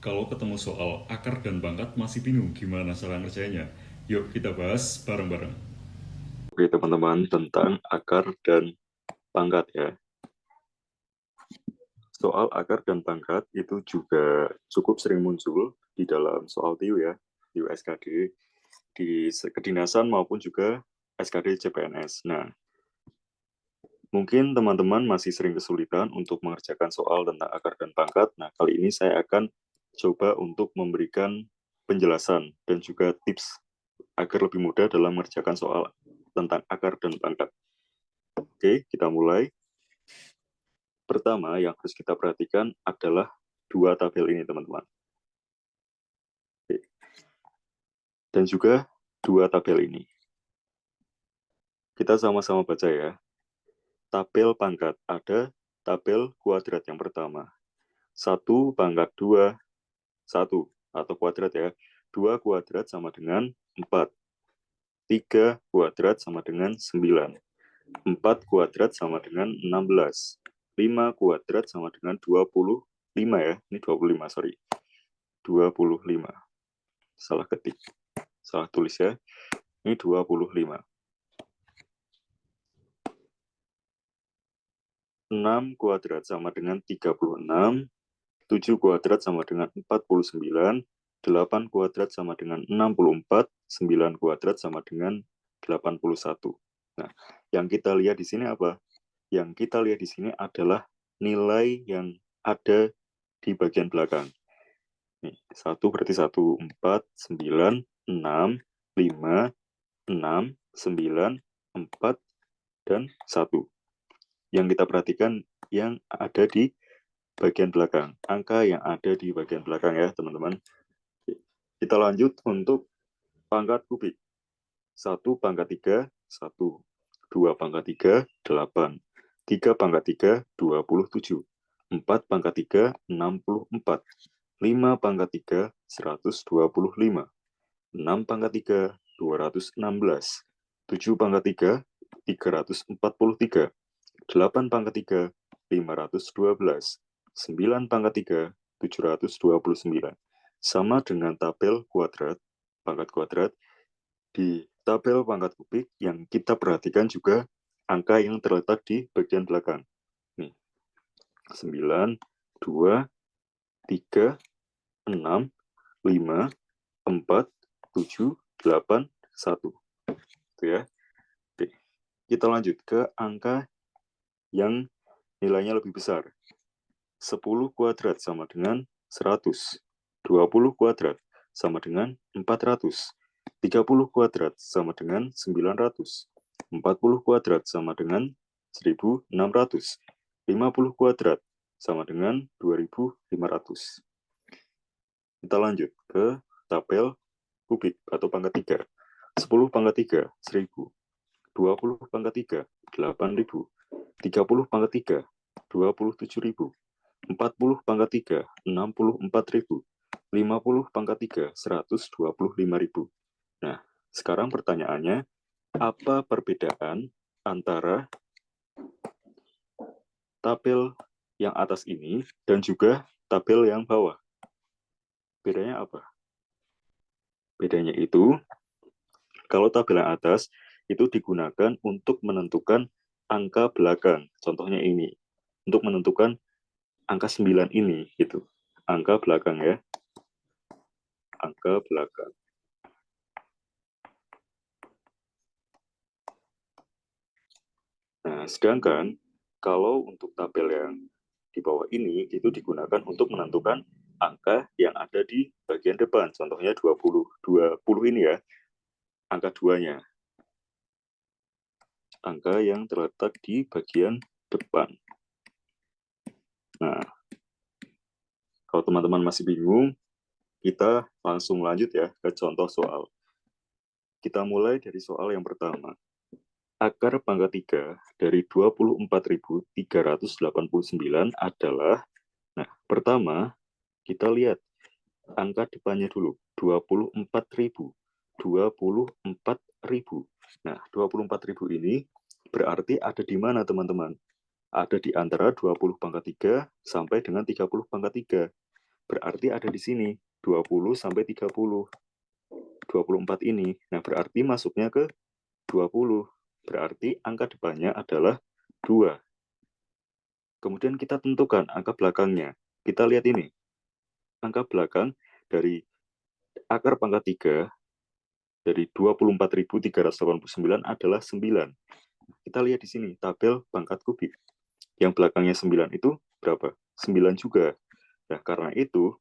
Kalau ketemu soal akar dan pangkat masih bingung gimana cara ngerjainnya? Yuk kita bahas bareng-bareng. Oke, teman-teman, tentang akar dan pangkat ya. Soal akar dan pangkat itu juga cukup sering muncul di dalam soal TIU ya, TIU SKD, di kedinasan maupun juga SKD CPNS. Nah, mungkin teman-teman masih sering kesulitan untuk mengerjakan soal tentang akar dan pangkat. Nah, kali ini saya akan coba untuk memberikan penjelasan dan juga tips agar lebih mudah dalam mengerjakan soal tentang akar dan pangkat. Oke, kita mulai. Pertama yang harus kita perhatikan adalah dua tabel ini, teman-teman. Dan juga dua tabel ini. Kita sama-sama baca ya. Tabel pangkat ada tabel kuadrat yang pertama. 1 pangkat 2, 1 atau kuadrat ya. 2 kuadrat sama dengan 4. 3 kuadrat sama dengan 9. 4 kuadrat sama dengan 16. 5 kuadrat sama dengan 25 ya. Ini 25, sorry. 25. Salah ketik. Salah tulis ya. Ini 25. 6 kuadrat sama dengan 36, 7 kuadrat sama dengan 49, 8 kuadrat sama dengan 64, 9 kuadrat sama dengan 81. Nah, yang kita lihat di sini apa? Yang kita lihat di sini adalah nilai yang ada di bagian belakang. Nih, 1 berarti 1, 4, 9, 6, 5, 6, 9, 4, dan 1. Yang kita perhatikan yang ada di bagian belakang. Angka yang ada di bagian belakang ya, teman-teman. Kita lanjut untuk pangkat kubik. 1 pangkat 3, 1. 2 pangkat 3, 8. 3 pangkat 3, 27. 4 pangkat 3, 64. 5 pangkat 3, 125. 6 pangkat 3, 216. 7 pangkat 3, 343. 8 pangkat 3, 512. 9 pangkat 3, 729. Sama dengan tabel kuadrat, pangkat kuadrat, di tabel pangkat kubik yang kita perhatikan juga angka yang terletak di bagian belakang. Nih, 9, 2, 3, 6, 5, 4, 7, 8, 1. Itu ya. Oke. Kita lanjut ke angka yang nilainya lebih besar. 10 kuadrat sama dengan 100. 20 kuadrat sama dengan 400. 30 kuadrat sama dengan 900. 40 kuadrat sama dengan 1600. 50 kuadrat sama dengan 2500. Kita lanjut ke tabel kubik atau pangkat 3. 10 pangkat 3, 1000. 20 pangkat 3, 8000. 30 pangkat 3, 27.000. 40 pangkat 3, 64.000. 50 pangkat 3, 125.000. Nah, sekarang pertanyaannya, apa perbedaan antara tabel yang atas ini dan juga tabel yang bawah? Bedanya apa? Bedanya itu, kalau tabel yang atas itu digunakan untuk menentukan angka belakang. Contohnya ini, untuk menentukan angka 9 ini, gitu. Angka belakang ya, angka belakang. Nah, sedangkan kalau untuk tabel yang di bawah ini itu digunakan untuk menentukan angka yang ada di bagian depan. Contohnya 20. 20 ini ya, angka 2-nya. Angka yang terletak di bagian depan. Nah, kalau teman-teman masih bingung, kita langsung lanjut ya ke contoh soal. Kita mulai dari soal yang pertama. Akar pangkat 3 dari 24.389 adalah, nah, pertama, kita lihat angka depannya dulu, 24.000. 24.000. Nah, 24.000 ini berarti ada di mana, teman-teman? Ada di antara 20 pangkat 3 sampai dengan 30 pangkat 3. berarti ada di sini 20 sampai 30. 24 ini. Nah, berarti masuknya ke 20. Berarti angka depannya adalah 2. Kemudian kita tentukan angka belakangnya. Kita lihat ini. Angka belakang dari akar pangkat 3 dari 24.389 adalah 9. Kita lihat di sini tabel pangkat kubik. Yang belakangnya 9 itu berapa? 9 juga. Nah, karena itu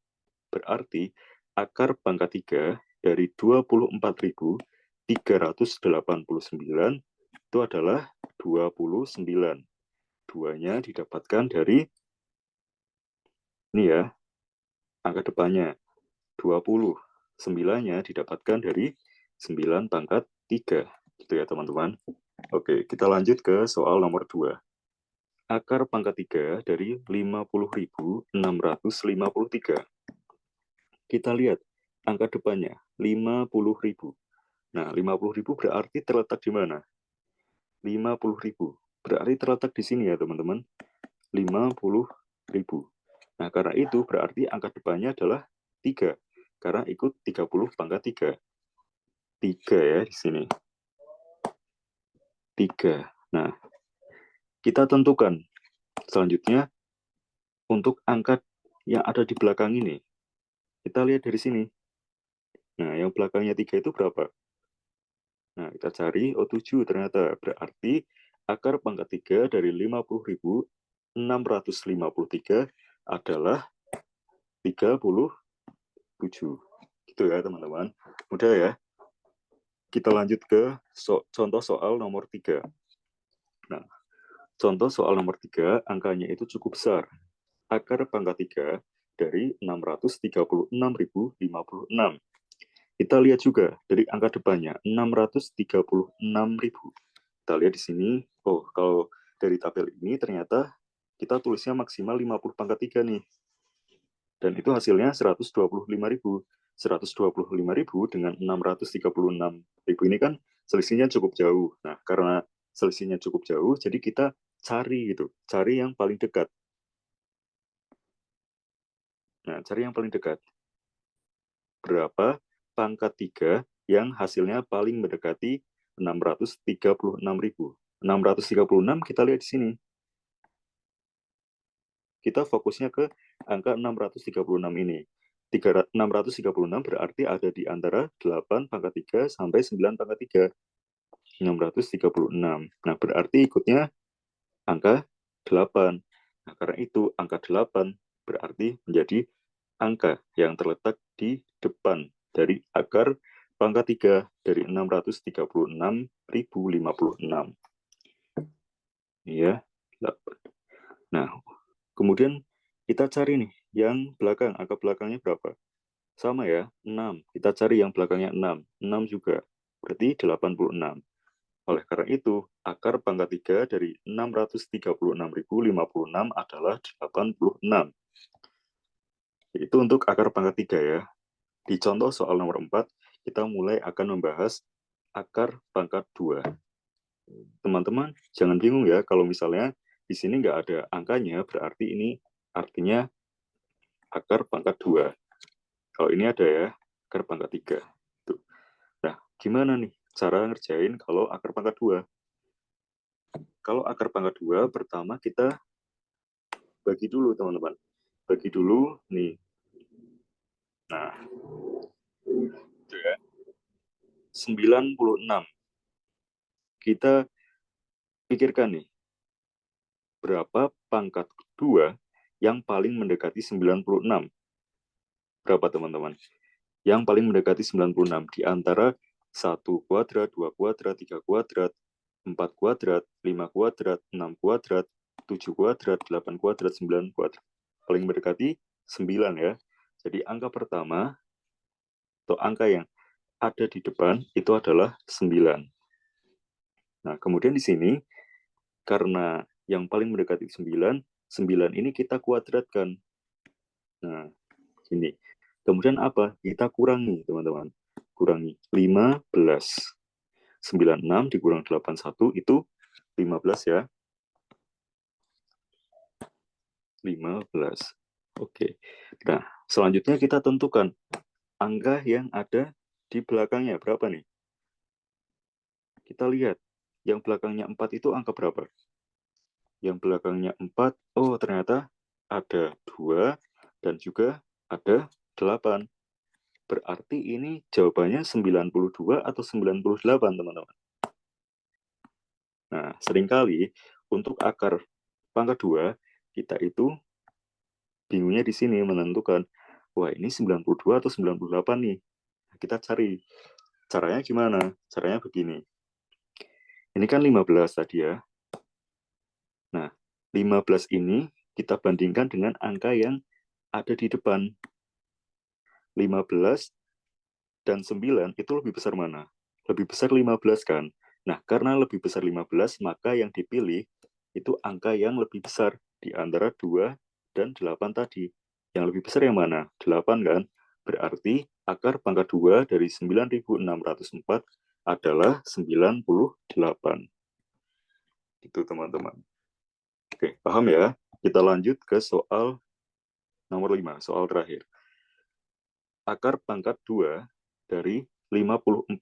berarti akar pangkat 3 dari 24.389 itu adalah 29. Duanya didapatkan dari ini ya, angka depannya 20. 9-nya didapatkan dari 9 pangkat 3. Gitu ya teman-teman. Oke, kita lanjut ke soal nomor 2. Akar pangkat 3 dari 50.653. Kita lihat angka depannya 50.000. Nah, 50.000 berarti terletak di mana? 50.000 berarti terletak di sini ya teman-teman. 50.000. Nah, karena itu berarti angka depannya adalah 3. Karena ikut 30 pangkat 3. 3 ya di sini. 3. Nah, kita tentukan selanjutnya untuk angka yang ada di belakang ini. Kita lihat dari sini. Nah, yang belakangnya 3 itu berapa? Nah, kita cari, 7 ternyata. Berarti akar pangkat 3 dari 50.653 adalah 37. Gitu ya, teman-teman. Mudah ya. Kita lanjut ke contoh soal nomor 3. Nah, contoh soal nomor 3, angkanya itu cukup besar. Akar pangkat 3 dari 636.056. Kita lihat juga dari angka depannya, 636.000. Kita lihat di sini, oh kalau dari tabel ini ternyata kita tulisnya maksimal 50 pangkat 3 nih. Dan itu hasilnya 125.000. 125.000 dengan 636.000 ini kan selisihnya cukup jauh. Nah, karena selisihnya cukup jauh, jadi kita cari gitu, cari yang paling dekat. Nah, cari yang paling dekat. Berapa pangkat 3 yang hasilnya paling mendekati 636.000. 636 kita lihat di sini. Kita fokusnya ke angka 636 ini. 636 berarti ada di antara 8 pangkat 3 sampai 9 pangkat 3. 636. Nah, berarti ikutnya angka 8. Nah, karena itu angka 8 berarti menjadi angka yang terletak di depan dari akar pangkat 3 dari 636.056. Ya, 8. Nah, kemudian kita cari nih yang belakang, angka belakangnya berapa? Sama ya, 6. Kita cari yang belakangnya 6. 6 juga, berarti 86. Oleh karena itu, akar pangkat 3 dari 636.056 adalah 86. Itu untuk akar pangkat 3 ya. Di contoh soal nomor 4, kita mulai akan membahas akar pangkat 2. Teman-teman, jangan bingung ya kalau misalnya di sini nggak ada angkanya, berarti ini artinya akar pangkat 2. Kalau ini ada ya, akar pangkat 3. Tuh. Nah, gimana nih cara ngerjain kalau akar pangkat 2? Kalau akar pangkat 2, pertama kita bagi dulu, teman-teman. Bagi dulu, nih. Nah, itu ya. 96. Kita pikirkan nih, berapa pangkat 2 yang paling mendekati 96? Berapa, teman-teman? Yang paling mendekati 96 di antara 1 kuadrat, 2 kuadrat, 3 kuadrat, 4 kuadrat, 5 kuadrat, 6 kuadrat, 7 kuadrat, 8 kuadrat, 9 kuadrat. Paling mendekati 9 ya. Jadi angka pertama atau angka yang ada di depan itu adalah 9. Nah, kemudian di sini karena yang paling mendekati 9, 9 ini kita kuadratkan. Nah, ini. Kemudian apa? Kita kurangi, teman-teman. Kurangi 15. 96 dikurang 81 itu 15 ya. 15. Oke. Nah, Selanjutnya kita tentukan angka yang ada di belakangnya berapa nih? Kita lihat, yang belakangnya 4 itu angka berapa? Yang belakangnya 4, oh ternyata ada 2 dan juga ada 8. Berarti ini jawabannya 92 atau 98, teman-teman. Nah, seringkali untuk akar pangkat 2, kita itu bingungnya di sini menentukan, wah ini 92 atau 98 nih. Kita cari, caranya gimana? Caranya begini. Ini kan 15 tadi ya. Nah, 15 ini kita bandingkan dengan angka yang ada di depan. 15 dan 9 itu lebih besar mana? Lebih besar 15 kan? Nah, karena lebih besar 15, maka yang dipilih itu angka yang lebih besar di antara 2 dan 8 tadi. Yang lebih besar yang mana? 8 kan? Berarti akar pangkat 2 dari 9.604 adalah 98. Itu teman-teman. Oke, paham ya? Kita lanjut ke soal nomor 5, soal terakhir. Akar pangkat 2 dari 5.476.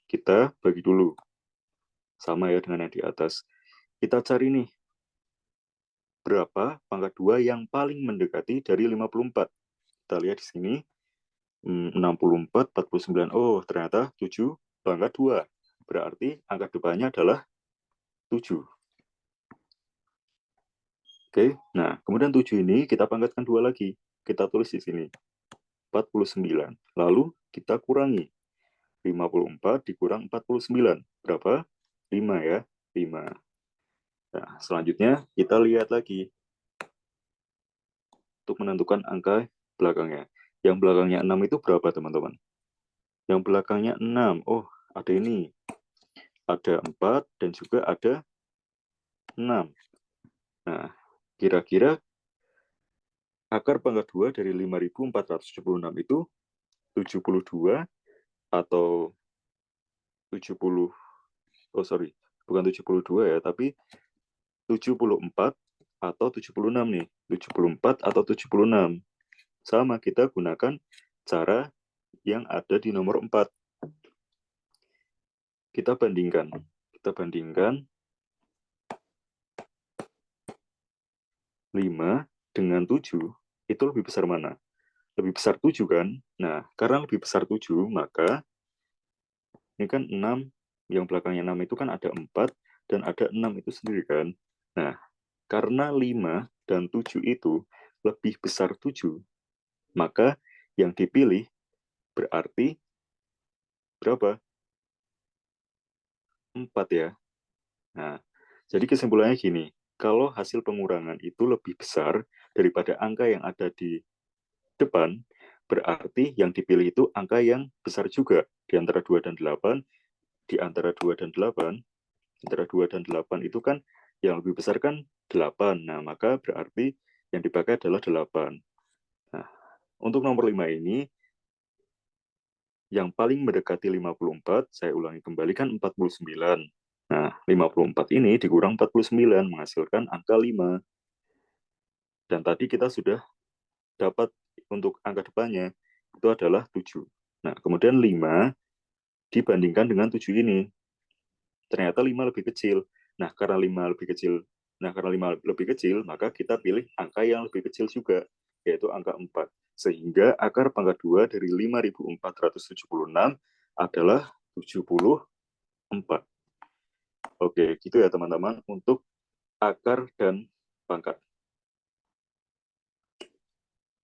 Kita bagi dulu. Sama ya dengan yang di atas. Kita cari nih, berapa pangkat 2 yang paling mendekati dari 54. Kita lihat di sini, 64, 49. Oh, ternyata 7 pangkat 2. Berarti angka depannya adalah 7. Oke, nah kemudian 7 ini kita pangkatkan 2 lagi. Kita tulis di sini, 49. Lalu kita kurangi. 54 dikurang 49. Berapa? 5 ya. 5. Nah, selanjutnya kita lihat lagi untuk menentukan angka belakangnya. Yang belakangnya 6 itu berapa, teman-teman? Yang belakangnya 6. Oh, ada ini. Ada 4 dan juga ada 6. Nah, kira-kira akar pangkat 2 dari 5.476 itu 72 atau 70, oh sorry, bukan 72 ya, tapi 74 atau 76 nih. 74 atau 76. Sama, kita gunakan cara yang ada di nomor 4. Kita bandingkan. Kita bandingkan 5 dengan 7, itu lebih besar mana? Lebih besar 7 kan? Nah, karena lebih besar 7, maka ini kan 6, yang belakangnya 6 itu kan ada 4, dan ada 6 itu sendiri kan? Nah, karena 5 dan 7 itu lebih besar 7, maka yang dipilih berarti berapa? 4 ya. Nah, jadi kesimpulannya gini, kalau hasil pengurangan itu lebih besar daripada angka yang ada di depan, berarti yang dipilih itu angka yang besar juga di antara 2 dan 8, di antara 2 dan 8, antara 2 dan 8 itu kan yang lebih besar kan 8. Nah, maka berarti yang dipakai adalah 8. Nah, untuk nomor 5 ini, yang paling mendekati 54, saya ulangi kembali kan 49. Nah, 54 ini dikurang 49 menghasilkan angka 5. Dan tadi kita sudah dapat untuk angka depannya, itu adalah 7. Nah, kemudian 5 dibandingkan dengan 7 ini. Ternyata 5 lebih kecil. Nah, karena 5 lebih kecil, maka kita pilih angka yang lebih kecil juga, yaitu angka 4. Sehingga akar pangkat 2 dari 5.476 adalah 74. Oke, gitu ya teman-teman untuk akar dan pangkat.